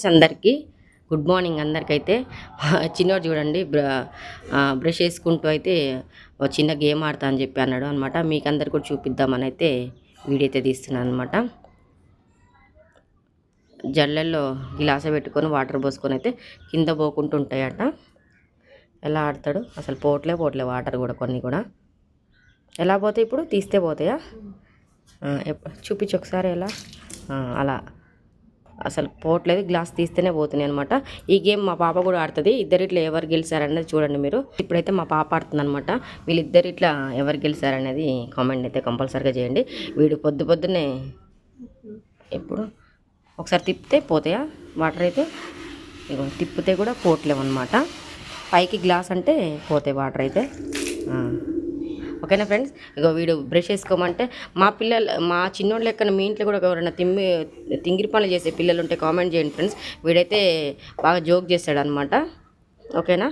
అందరికీ good morning. అందరికైతే చిన్నోడు చూడండి బ్రష్ వేసుకుంటూ అయితే చిన్న గేమ్ ఆడతా అని చెప్పి అన్నాడు అనమాట. మీకు అందరు కూడా చూపిద్దామని అయితే వీడియో అయితే తీస్తున్నాను అనమాట. జల్లెల్లో గిలాస పెట్టుకొని వాటర్ పోసుకొని అయితే కింద పోకుంటూ ఉంటాయట. ఎలా ఆడతాడు అసలు, పోట్లే వాటర్ కూడా కొన్ని కూడా. ఎలా పోతాయి ఇప్పుడు, తీస్తే పోతాయా? చూపించి ఒకసారి ఎలా. అలా అసలు పోవట్లేదు, గ్లాస్ తీస్తేనే పోతున్నాయి అనమాట. ఈ గేమ్ మా పాప కూడా ఆడుతుంది. ఇద్దరిట్లా ఎవరు గెలిచారనేది చూడండి మీరు. ఇప్పుడైతే మా పాప ఆడుతుంది అనమాట. వీళ్ళిద్దరిట్లా ఎవరు గెలిచారనేది కామెంట్ అయితే కంపల్సరీగా చేయండి. వీడు పొద్దున్నే ఎప్పుడు ఒకసారి తిప్పితే పోతాయా వాటర్ అయితే, ఇగో తిప్పితే కూడా పోవట్లేవు అనమాట. పైకి గ్లాస్ అంటే పోతాయి వాటర్ అయితే. ఓకేనా ఫ్రెండ్స్, ఇగో వీడు బ్రష్ వేసుకోమంటే మా చిన్నోళ్ళ లెక్కన మీ ఇంట్లో కూడా ఎవరైనా తింగిరి పనులు చేసే పిల్లలు ఉంటే కామెంట్ చేయండి ఫ్రెండ్స్. వీడైతే బాగా జోక్ చేస్తాడు అనమాట. ఓకేనా.